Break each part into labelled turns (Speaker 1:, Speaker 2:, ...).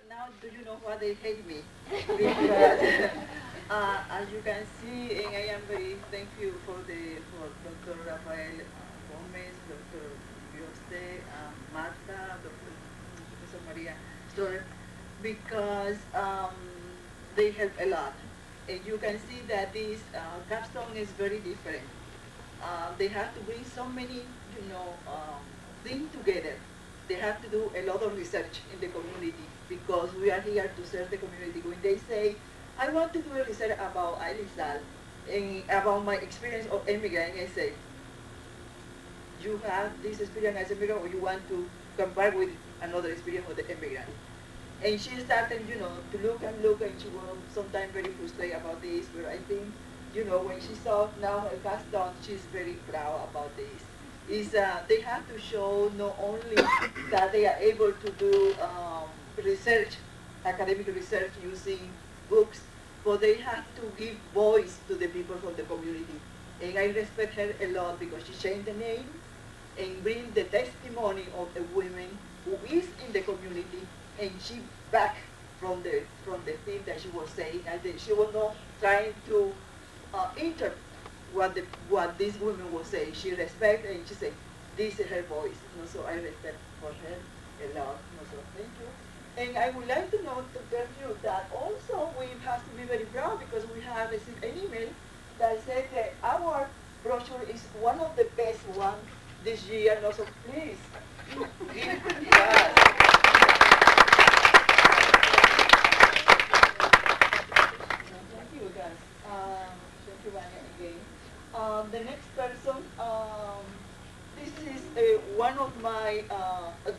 Speaker 1: now do you know why they hate me? Because as you can see, and I am very thankful for Dr. Rafael Gomez, Dr. Bioste, Marta, Dr. Professor Maria Storer, because they help a lot. And you can see that this capstone is very different. They have to bring so many, things together. They have to do a lot of research in the community because we are here to serve the community. When they say, I want to do a research about Alisal and about my experience of immigrant, I say, you have this experience as a immigrant or you want to compare with another experience of the immigrant. And she started, to look, and she was sometimes very frustrated about this, but I think, when she saw now her cast done, she's very proud about this. They have to show not only that they are able to do research, academic research using books, but they have to give voice to the people from the community. And I respect her a lot because she changed the name and bring the testimony of a woman who is in the community, and she back from the thing that she was saying. I think she was not trying to interpret what this woman was saying. She respect and she said, this is her voice. So I respect for her a lot. So thank you. And I would like to know to tell you that also we have to be very proud because we have received an email that said that our brochure is one of the best ones this year. And also, please give us. Thank you, guys. Thank you, Vanya, again. The next person, this is one of my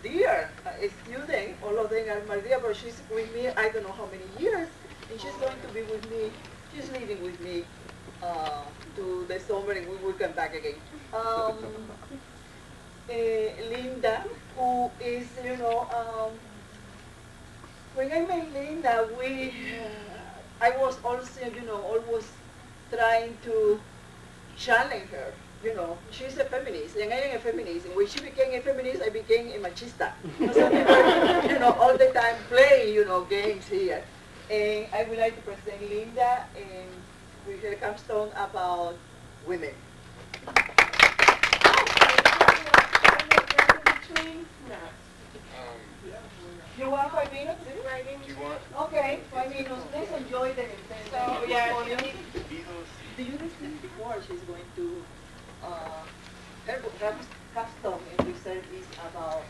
Speaker 1: dear students. All of them are my dear, but she's with me I don't know how many years, and she's going to be with me. She's living with me to the summer, and we will come back again. Linda, who is, when I met Linda, I was also, always trying to challenge her. She's a feminist, and I am a feminist. And when she became a feminist, I became a machista. So we were, all the time playing, games here. And I would like to present Linda and with her capstone about women. You want 5 minutes?
Speaker 2: Do you want?
Speaker 1: Okay, 5 minutes. Let's enjoy the
Speaker 2: So, yeah,
Speaker 1: podium.
Speaker 2: the Beatles.
Speaker 1: Do you listen before she's going to her capstone in research is about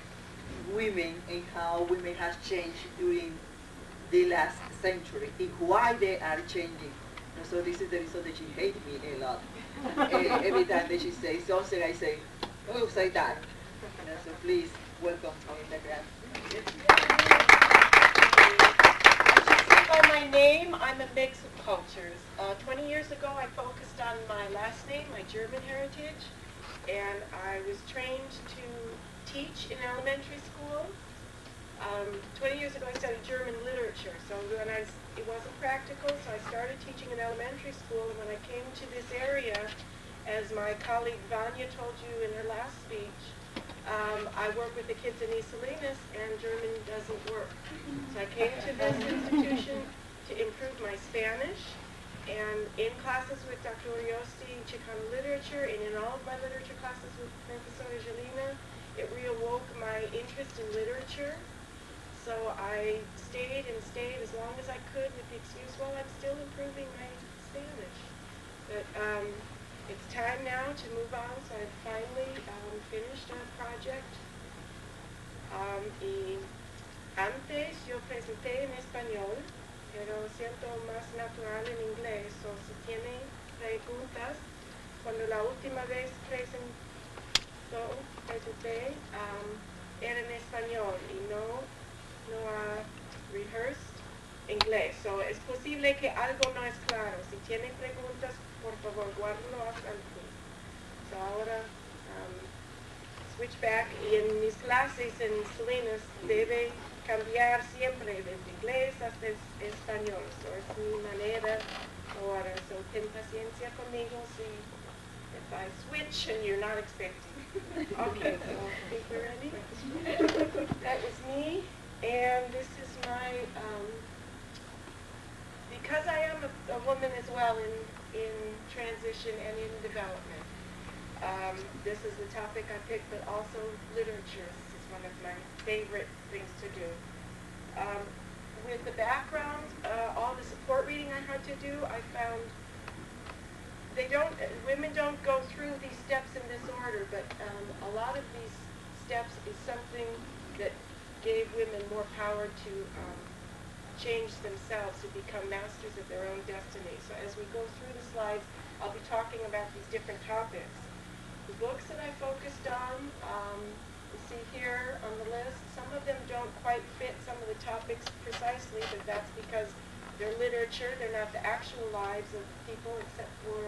Speaker 1: women and how women has changed during the last century and why they are changing. And so this is the reason that she hates me a lot. Every time that she says something, I say, oh, say that. So please welcome Linda Kraft.
Speaker 3: By my name, I'm a mix of cultures. 20 years ago, I focused on my last name, my German heritage, and I was trained to teach in elementary school. 20 years ago, I studied German literature, so it wasn't practical, so I started teaching in elementary school, and when I came to this area, as my colleague Vanya told you in her last speech, I work with the kids in East Salinas, and German doesn't work. So I came to this institution to improve my Spanish, and in classes with Dr. Oriosti in Chicano literature, and in all of my literature classes with Professor Angelina, it reawoke my interest in literature. So I stayed as long as I could with the excuse, well, I'm still improving my Spanish. But it's time now to move on, so I've finally finished a project. Y antes yo presenté en español, pero siento más natural en inglés. So si tienen preguntas, cuando la última vez presenté, era en español y no ha rehearsed inglés. So es posible que algo no es claro. Si tienen preguntas, por favor, guárdenlo hasta el fin. So ahora switch back, y en mis clases en Salinas debe cambiar siempre desde inglés hasta español. So es mi manera ahora. So ten paciencia conmigo if I switch and you're not expecting. Okay, so I think we're ready. That was me. And this is my, because I am a woman as well in transition and in development, this is the topic I picked, but also literature. This is one of my favorite things to do. With the background, all the support reading I had to do, I found women don't go through these steps in this order, but a lot of these steps is something that gave women more power to change themselves, to become masters of their own destiny. So as we go through the slides, I'll be talking about these different topics. The books that I focused on, you see here on the list, some of them don't quite fit some of the topics precisely, but that's because they're literature. They're not the actual lives of people, except for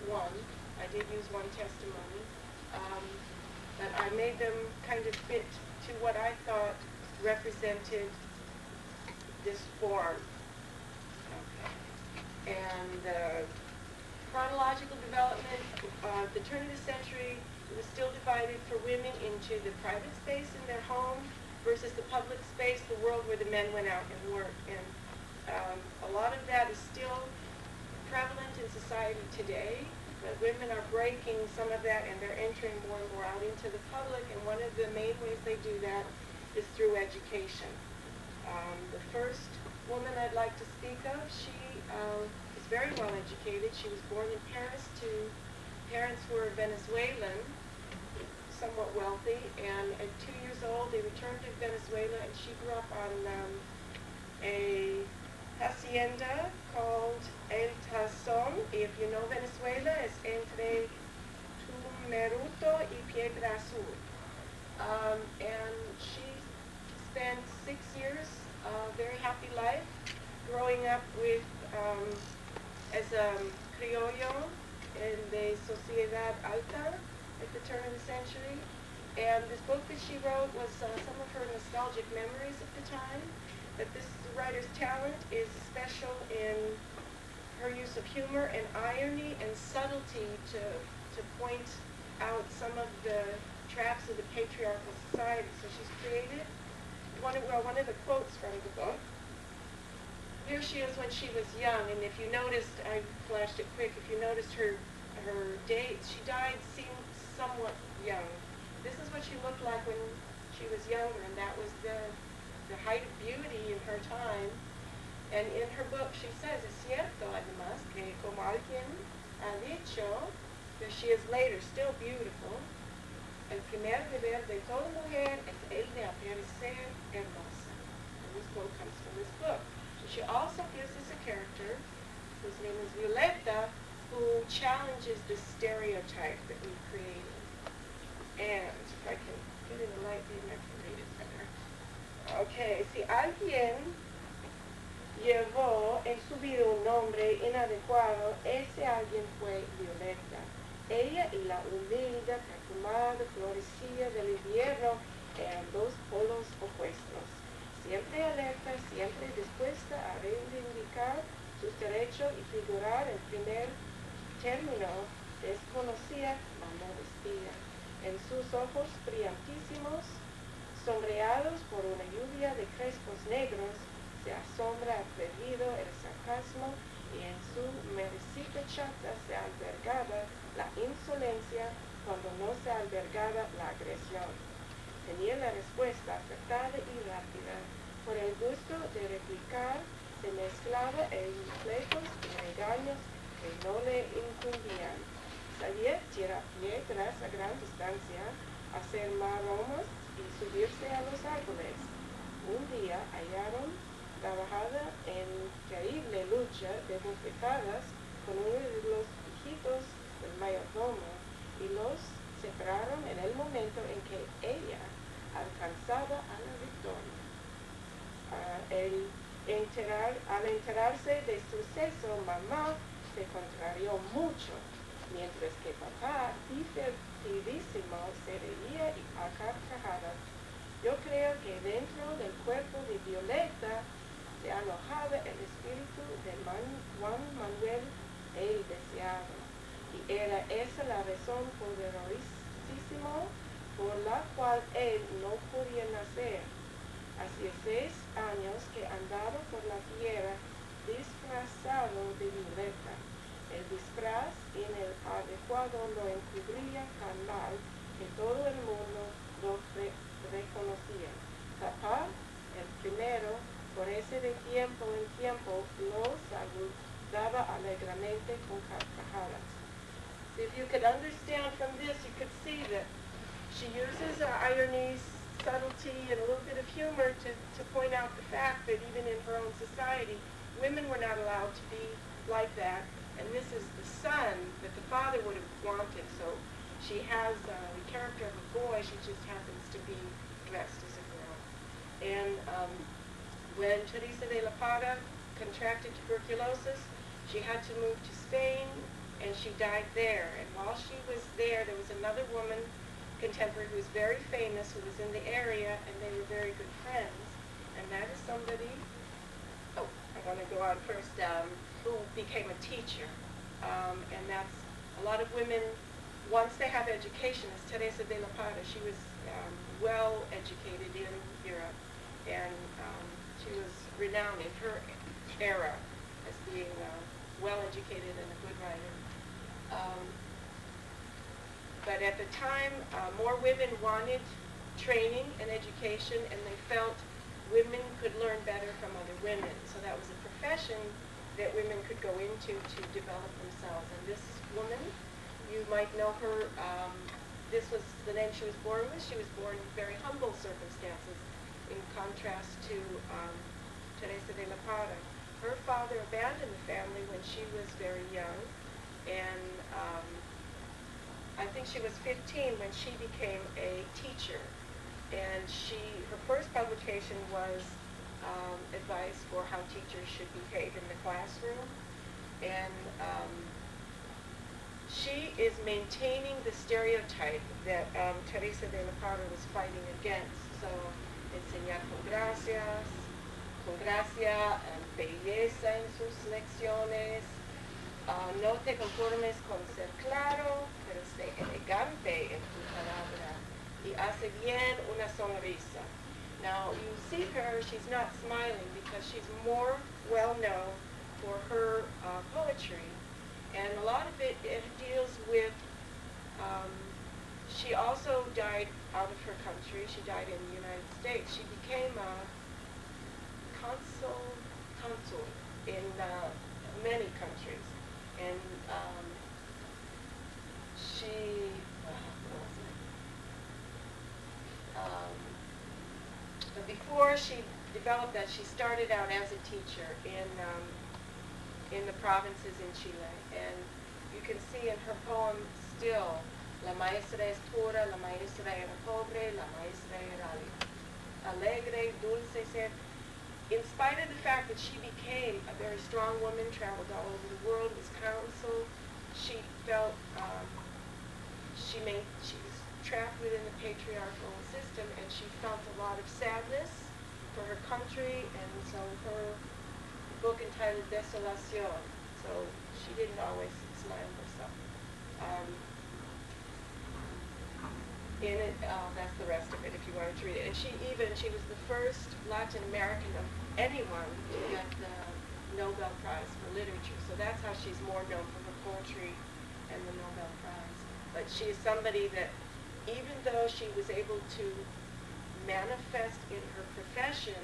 Speaker 3: one. I did use one testimony. But I made them kind of fit to what I thought represented this form. Okay. And chronological development, the turn of the century, it was still divided for women into the private space in their home versus the public space, the world where the men went out and worked. And a lot of that is still prevalent in society today, but women are breaking some of that and they're entering more and more out into the public, and one of the main ways they do that is through education. The first woman I'd like to speak of, she is very well educated. She was born in Paris to parents who were Venezuelan, somewhat wealthy, and at 2 years old they returned to Venezuela, and she grew up on a hacienda called El Tazón. If you know Venezuela, it's entre Tumeruto y Piedra Azul. And she spent 6 years, very happy life, growing up with as a criollo in the Sociedad Alta at the turn of the century. And this book that she wrote was some of her nostalgic memories of the time. But this writer's talent is special in her use of humor and irony and subtlety to point out some of the traps of the patriarchal society. So she's created one of the quotes from the book. Here she is when she was young, and if you noticed, I flashed it quick, if you noticed her dates, she died seemed somewhat young. This is what she looked like when she was younger, and that was the height of beauty in her time. And in her book she says, es cierto, además, que como alguien ha dicho, that she is later still beautiful. El primer deber de toda mujer es el de aparecer hermosa. And this quote comes from this book. So she also gives us a character whose name is Violeta, who challenges the stereotype that we've created. And if I can get in the light, maybe I can read it better. Okay, si alguien llevó en su vida un nombre inadecuado, ese alguien fue Violeta. Ella y la humilde, perfumada florecilla del invierno eran dos polos opuestos. Siempre alerta, siempre dispuesta a reivindicar sus derechos y figurar en primer término, desconocía la modestia. En sus ojos brillantísimos, sombreados por una lluvia de crespos negros, se asombra atrevido el sarcasmo, y en su merecita chata se albergaba la insolencia cuando no se albergaba la agresión. Tenía la respuesta acertada y rápida. Por el gusto de replicar, se mezclaba en flecos y engaños que no le incumbían. Sabía tirar piedras a gran distancia, hacer maromas y subirse a los árboles. Un día hallaron trabajada en terrible lucha de bofetadas con uno de los hijitos del mayordomo, y los separaron en el momento en que ella alcanzaba a la victoria. Al enterarse de su suceso, mamá se contrarió mucho, mientras que papá, divertidísimo, se reía a carcajadas. Yo creo que dentro del cuerpo de Violeta se alojaba el espíritu de Juan Manuel el Deseado, y era esa la razón poderosísima por la cual él no podía nacer. hacía 6 años que andaba por la tierra disfrazado de violeta. El disfraz inadecuado lo encubría tan mal que todo el mundo lo reconocía. Papá, el primero, por ese de tiempo en tiempo, lo saludaba alegremente con carcajadas. If you could understand from this, you could see that she uses irony, subtlety, and a little bit of humor to point out the fact that even in her own society, women were not allowed to be like that. And this is the son that the father would have wanted. So she has the character of a boy. She just happens to be dressed as a girl. And when Teresa de la Parra contracted tuberculosis, she had to move to Spain, and she died there. And while she was there was another woman, contemporary, who was very famous, who was in the area, and they were very good friends. And that is somebody, I want to go on first, who became a teacher. And that's a lot of women, once they have education, as Teresa de la Parra, she was well educated in Europe, and she was renowned in her era as being well educated and a good writer. But at the time, more women wanted training and education, and they felt women could learn better from other women. So that was a profession that women could go into to develop themselves. And this woman, you might know her, this was the name she was born with. She was born in very humble circumstances, in contrast to Teresa de la Parra. Her father abandoned the family when she was very young, and I think she was 15 when she became a teacher. And her first publication was advice for how teachers should behave in the classroom. And she is maintaining the stereotype that Teresa de la Parra was fighting against. So, enseñar con gracia, belleza en sus lecciones, no te conformes con ser claro, pero sé elegante en tu palabra, y hace bien una sonrisa. Now, you see her, she's not smiling because she's more well known for her poetry. And a lot of it deals with, she also died out of her country. She died in the United States. She became a consul in many countries. And but before she developed that, she started out as a teacher in the provinces in Chile. And you can see in her poem still, la maestra es pura, la maestra era pobre, la maestra era alegre, dulce ser. In spite of the fact that she became a very strong woman, traveled all over the world, was consul, she felt she was trapped within the patriarchal system, and she felt a lot of sadness for her country, and so her book entitled Desolación, so she didn't always smile herself. In it, that's the rest of it if you wanted to read it. And she was the first Latin American of anyone to get the Nobel Prize for Literature. So that's how she's more known for her poetry and the Nobel Prize. But she is somebody that, even though she was able to manifest in her profession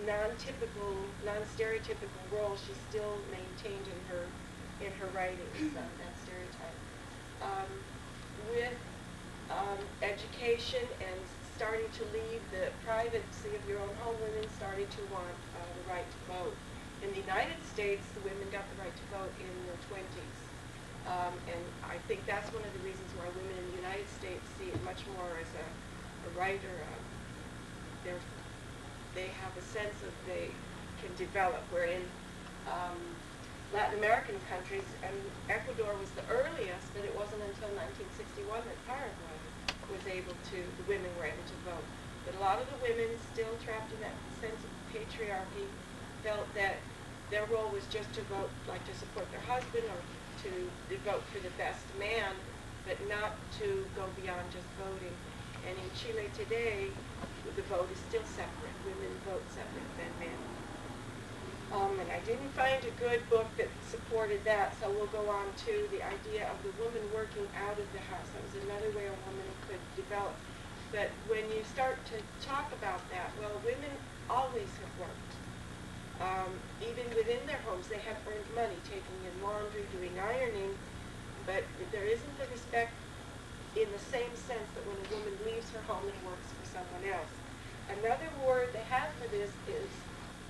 Speaker 3: non-stereotypical role, she still maintained in her writings that stereotype. With education and starting to leave the privacy of your own home, women started to want the right to vote. In the United States, the women got the right to vote in the 20s. And I think that's one of the reasons why women in the United States see it much more as a writer. They have a sense of they can develop, where in Latin American countries, and Ecuador was the earliest, but it wasn't until 1961 that Paraguay the women were able to vote. But a lot of the women, still trapped in that sense of patriarchy, felt that their role was just to vote, like to support their husband or to vote for the best man, but not to go beyond just voting. And in Chile today, the vote is still separate. Women vote separate than men. And I didn't find a good book that supported that, so we'll go on to the idea of the woman working out of the house. That was another way a woman could develop. But when you start to talk about that, well, women always have worked. Even within their homes, they have earned money, taking in laundry, doing ironing, but there isn't the respect in the same sense that when a woman leaves her home and works for someone else. Another word they have for this is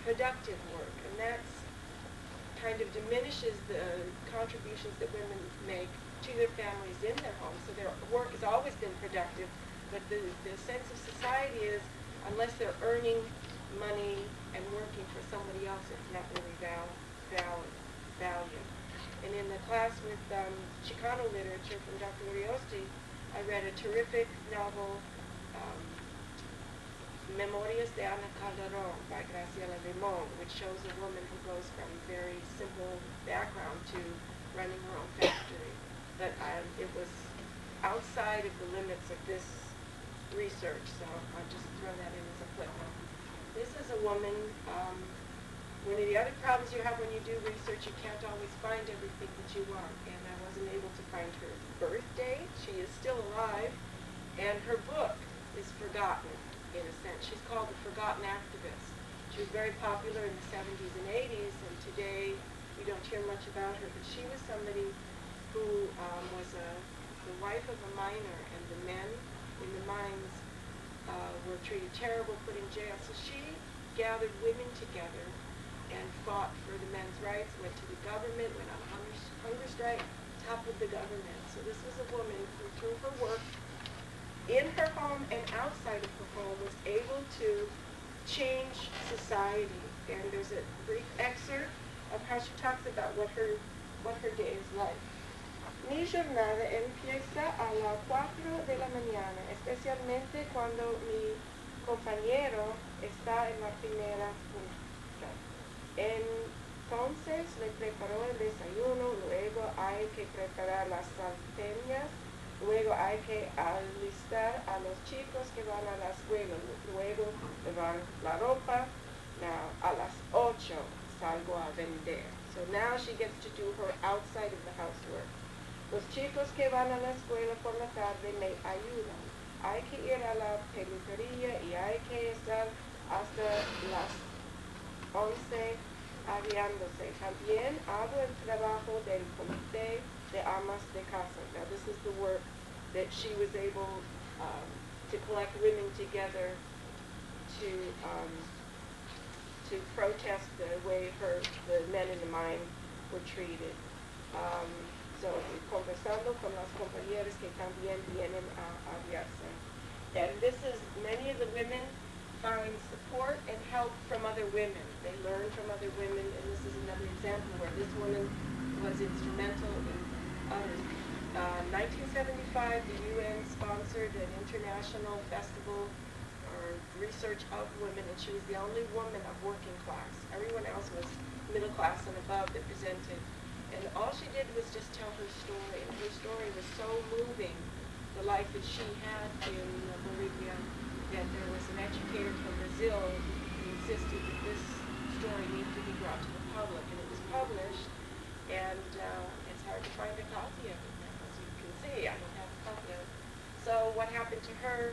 Speaker 3: productive work, and that's kind of diminishes the contributions that women make to their families in their homes. So their work has always been productive, but the sense of society is unless they're earning money and working for somebody else, it's not really valued. And in the class with Chicano literature from Dr. Uriosti, I read a terrific novel, Memorias de Ana Calderón by Graciela Limón, which shows a woman who goes from very simple background to running her own factory. But it was outside of the limits of this research, so I'll just throw that in as a footnote. This is a woman, one of the other problems you have when you do research, you can't always find everything that you want, and I wasn't able to find her birth date. She is still alive, and her book is forgotten. In a sense, she's called the Forgotten Activist. She was very popular in the 70s and 80s, and today we don't hear much about her, but she was somebody who was the wife of a miner, and the men in the mines were treated terrible, put in jail. So she gathered women together and fought for the men's rights, went to the government, went on a hunger strike, toppled the government. So this was a woman who, through her work, in her home and outside of her home, was able to change society. And there's a brief excerpt of how she talks about what her day is like. Mi jornada empieza a las 4 de la mañana, especialmente cuando mi compañero está en la primera junta. Entonces le preparo el desayuno, luego hay que preparar las salteñas. Luego hay que alistar a los chicos que van a la escuela. Luego lavar la ropa. Now, a las 8 salgo a vender. So now she gets to do her outside of the housework. Los chicos que van a la escuela por la tarde me ayudan. Hay que ir a la peluquería y hay que estar hasta las 11 aviándose. También hago el trabajo del comité de amas de casa. Now this is the work that she was able to collect women together to protest the way the men in the mine were treated. So conversando con las compañeras que también vienen a aviarse. And this is, many of the women find support and help from other women. They learn from other women, and this is another example where this woman was instrumental in others. 1975, the UN sponsored an international festival or research of women, and she was the only woman of working class. Everyone else was middle class and above that presented. And all she did was just tell her story, and her story was so moving, the life that she had in Bolivia, that there was an educator from Brazil who insisted that this story needed to be brought to the public, and it was published, and it's hard to find a copy of it now, as you can see. I don't have a copy of it. So what happened to her,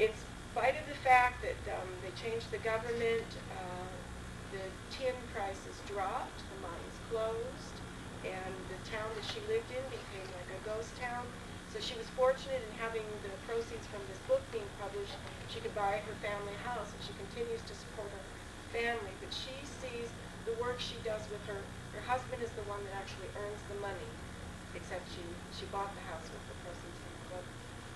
Speaker 3: in spite of the fact that they changed the government, the tin prices dropped, the mines closed, and the town that she lived in became like a ghost town. So she was fortunate in having the proceeds from this book being published. She could buy her family house, and she continues to support her family. But she sees the work she does with her husband is the one that actually earns the money, except she bought the house with the proceeds from the book.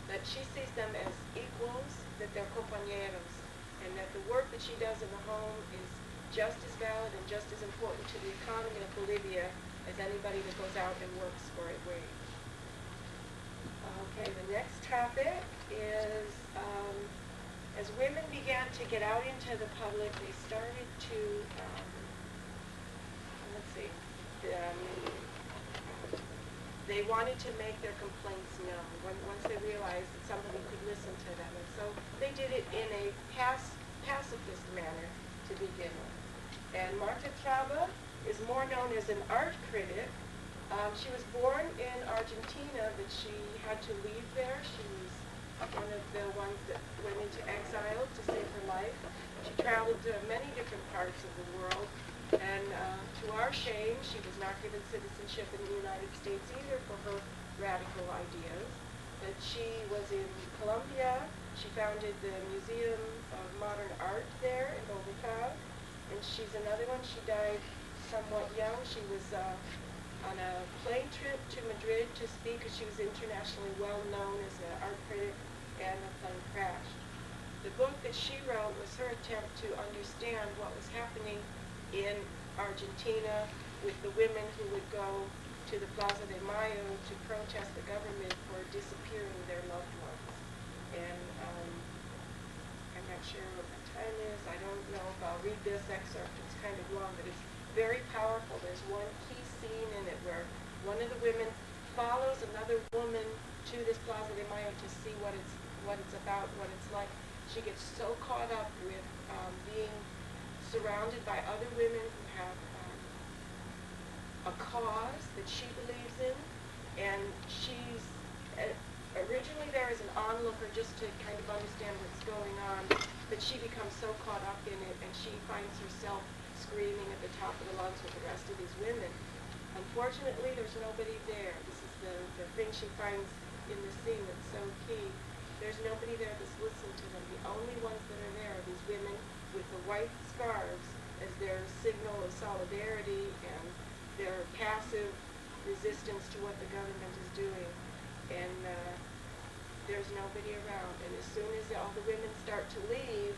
Speaker 3: But she sees them as equals, that they're compañeros, and that the work that she does in the home is just as valid and just as important to the economy of Bolivia as anybody that goes out and works for a wage. Okay, the next topic is, as women began to get out into the public, they started to, let's see, they wanted to make their complaints known once they realized that somebody could listen to them. And so they did it in a pacifist manner to begin with. And Marta Traba is more known as an art critic. She was born in Argentina, but she had to leave there. She was one of the ones that went into exile to save her life. She traveled to many different parts of the world, and to our shame, she was not given citizenship in the United States either for her radical ideas. But she was in Colombia. She founded the Museum of Modern Art there in Bogota, and she's another one. She died somewhat young. She was on a plane trip to Madrid to speak, because she was internationally well known as an art critic, and the plane crashed. The book that she wrote was her attempt to understand what was happening in Argentina with the women who would go to the Plaza de Mayo to protest the government for disappearing their loved ones. And I'm not sure what the time is. I don't know if I'll read this excerpt. It's kind of long, but it's very powerful. There's one key scene in it where one of the women follows another woman to this Plaza de Mayo to see what it's about, what it's like. She gets so caught up with being surrounded by other women who have a cause that she believes in, and she's originally there as an onlooker just to kind of understand what's going on, but she becomes so caught up in it, and she finds herself screaming at the top of the lungs with the rest of these women. Unfortunately, there's nobody there. This is the thing she finds in the scene that's so key. There's nobody there that's listening to them. The only ones that are there are these women with the white scarves as their signal of solidarity and their passive resistance to what the government is doing. And there's nobody around. And as soon as all the women start to leave,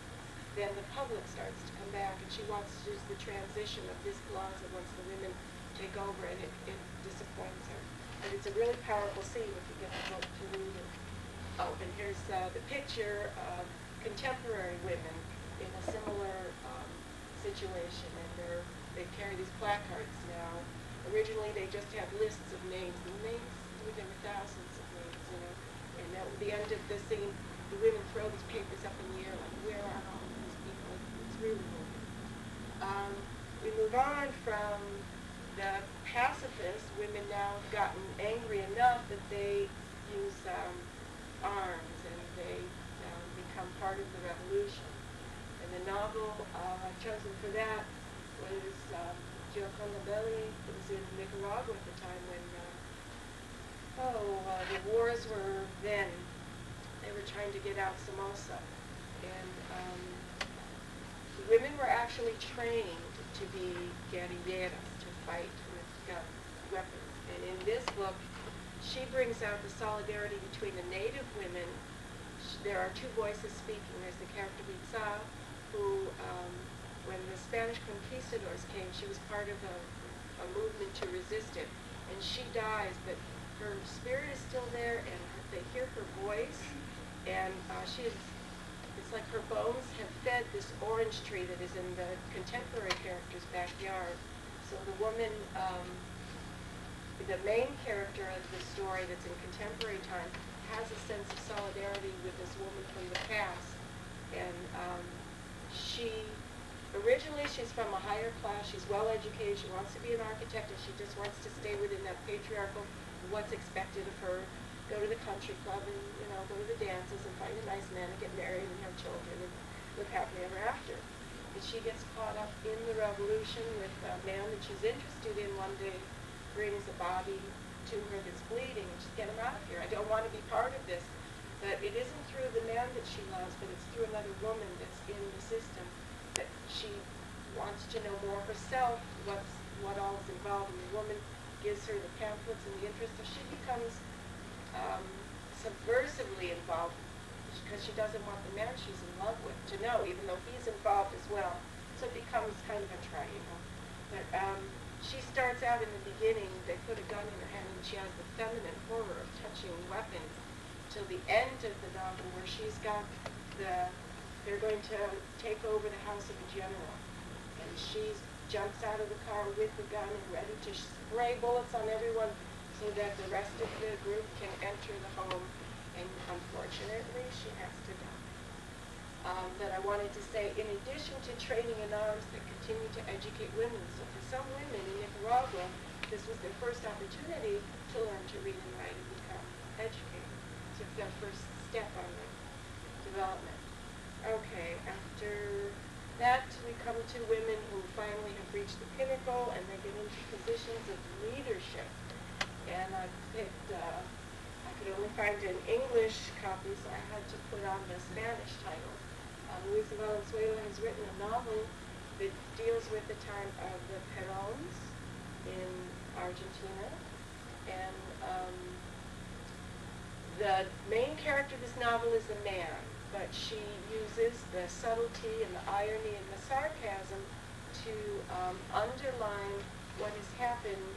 Speaker 3: then the public starts to come back, and she wants to use the transition of this plaza once the women take over, and it disappoints her. But it's a really powerful scene if you get the book to read it. Oh, and here's the picture of contemporary women in a similar situation, and they carry these placards now. Originally, they just had lists of names. The names, there were thousands of names, you know. And at the end of the scene, the women throw these papers up in the air, like, where are all of these people? It's really moving. We move on from the pacifists. Women now have gotten angry enough that they use arms, and they become part of the revolution. And the novel I've chosen for that was Gioconda Belli. It was in Nicaragua at the time when the wars were then. They were trying to get out Somoza. And the women were actually trained to be guerrilleras, to fight with guns, weapons. And in this book, she brings out the solidarity between the native women. There are two voices speaking. There's the character Itza, who, when the Spanish conquistadors came, she was part of a movement to resist it. And she dies, but her spirit is still there, and they hear her voice, and it's like her bones have fed this orange tree that is in the contemporary character's backyard. So the woman, the main character of the story that's in contemporary time, has a sense of solidarity with this woman from the past. And originally she's from a higher class, she's well educated, she wants to be an architect, and she just wants to stay within that patriarchal, what's expected of her, go to the country club and, go to the dances and find a nice man and get married and have children and live happily ever after. But she gets caught up in the revolution with a man that she's interested in. One day brings a body to her that's bleeding, and she's, get him out of here. I don't want to be part of this. But it isn't through the man that she loves, but it's through another woman that's in the system that she wants to know more herself, what all is involved. And the woman gives her the pamphlets and the interest, so she becomes subversively involved, because she doesn't want the man she's in love with to know, even though he's involved as well. So it becomes kind of a triangle. But she starts out in the beginning, they put a gun in her hand, and she has the feminine horror of touching weapons till the end of the novel, where she's got they're going to take over the house of a general. And she jumps out of the car with the gun and ready to spray bullets on everyone, so that the rest of the group can enter the home, and unfortunately she has to die. That I wanted to say, in addition to training in arms that continue to educate women, so for some women in Nicaragua, this was their first opportunity to learn to read and write and become educated. So their first step on the development. Okay, after that we come to women who finally have reached the pinnacle and they get into positions of leadership. And I picked, I could only find an English copy, so I had to put on the Spanish title. Luisa Valenzuela has written a novel that deals with the time of the Perons in Argentina. And the main character of this novel is a man, but she uses the subtlety and the irony and the sarcasm to underline what has happened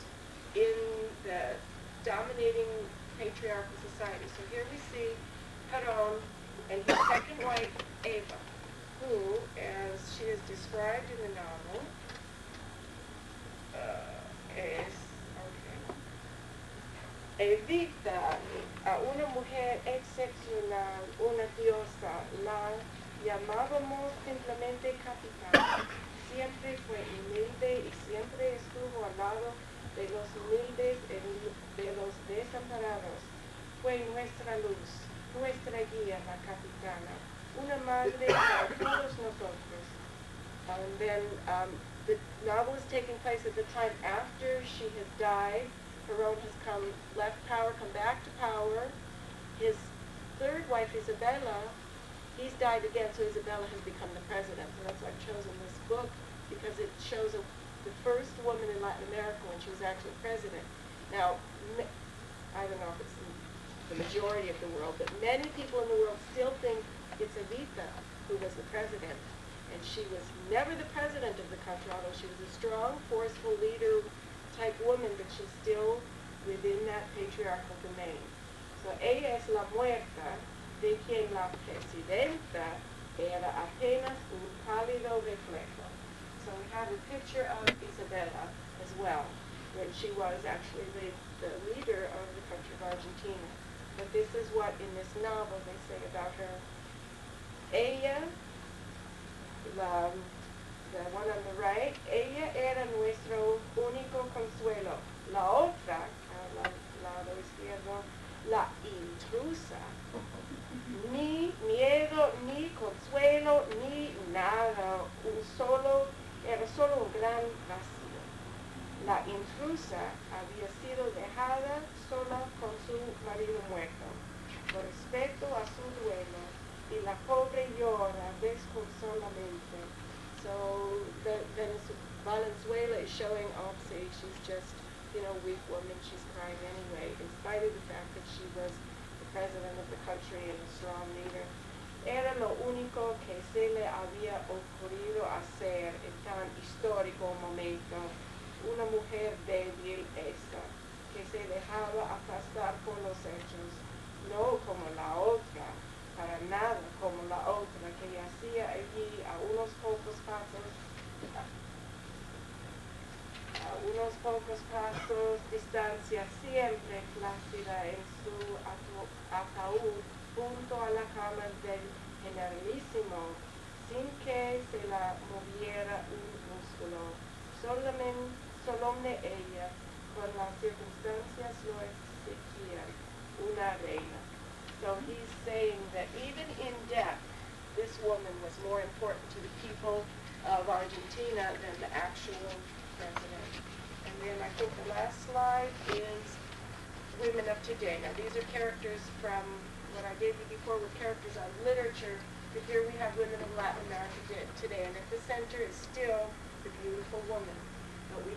Speaker 3: in the dominating patriarchal society. So here we see Peron and his second wife, Eva, who, as she is described in the novel, es Evita, a una mujer excepcional, una diosa. La llamábamos simplemente capitana. Siempre fue humilde y siempre estuvo al lado de los humildes y de los desamparados. Fue nuestra luz, nuestra guía, la capitana, una madre para todos nosotros. And then the novel is taking place at the time after she has died. Perón has left power, come back to power. His third wife, Isabella, he's died again, so Isabella has become the president. And that's why I've chosen this book, because it shows the first woman in Latin America when she was actually president. Now, I don't know if it's the majority of the world, but many people in the world still think it's Evita who was the president. And she was never the president of the country, although she was a strong, forceful leader type woman, but she's still within that patriarchal domain. So ella es la muerta de quien la presidenta era apenas un pálido reflejo. So we have a picture of Isabella as well, when she was actually the leader of the country of Argentina. But this is what in this novel they say about her. Ella, the one on the right, ella era nuestro único consuelo. La otra, al lado izquierdo, la intrusa. Ni miedo, ni consuelo, ni nada. Era solo un gran vacío. La intrusa había sido dejada sola con su marido muerto, por respeto a su duelo, y la pobre llora desconsoladamente. So Valenzuela is showing, oh, see, she's just, weak woman, she's crying anyway, in spite of the fact that she was the president of the country and a strong leader. Era lo único que se le había ocurrido hacer en tan histórico momento. Una mujer débil esta, que se dejaba aplastar por los hechos, no como la otra, para nada como la otra, que yacía allí a unos pocos pasos distancia, siempre plácida en su ataúd, junto a la cama del generalísimo, sin que se la moviera un músculo. Solemne ella, con las circunstancias lo exigían, una reina. So he's saying that even in death, this woman was more important to the people of Argentina than the actual president. And then I think the last slide is women of today. Now these are characters from what I gave you before with characters on literature, but here we have women of Latin America today. And at the center is still the beautiful woman. But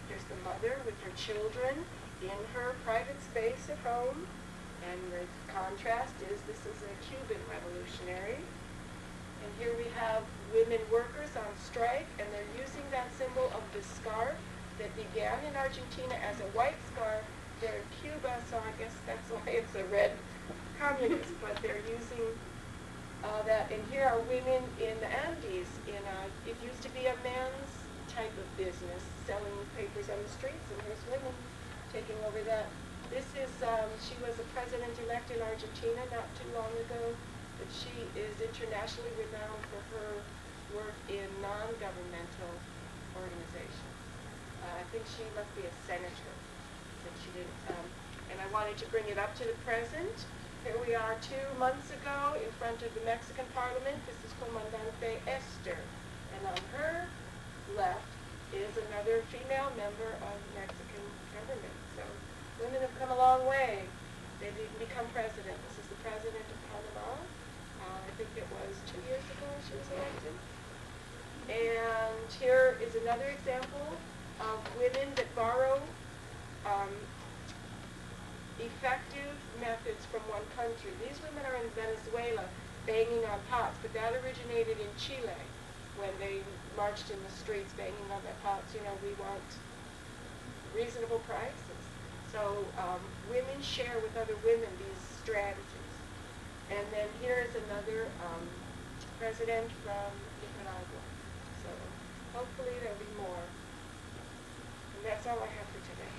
Speaker 3: there's the mother with her children in her private space at home. And the contrast is this is a Cuban revolutionary. And here we have women workers on strike, and they're using that symbol of the scarf that began in Argentina as a white scarf. They're in Cuba, so I guess that's why it's a red communist, but they're using that. And here are women in the Andes. It used to be a man's type of business, selling papers on the streets, and here's women taking over that. This is, she was a president-elect in Argentina not too long ago, but she is internationally renowned for her work in non-governmental organizations. I think she must be a senator, since she didn't, and I wanted to bring it up to the present. Here we are 2 months ago in front of the Mexican Parliament. This is Comandante Esther, and on her left is another female member of the Mexican government. So women have come a long way. They didn't become president. This is the president of Panama. I think it was 2 years ago she was elected. And here is another example of women that borrow effective methods from one country. These women are in Venezuela banging on pots, but that originated in Chile when they marched in the streets banging on their pots. You know, we want reasonable prices. So women share with other women these strategies. And then here is another president from Nicaragua. So hopefully there'll be more. And that's all I have for today.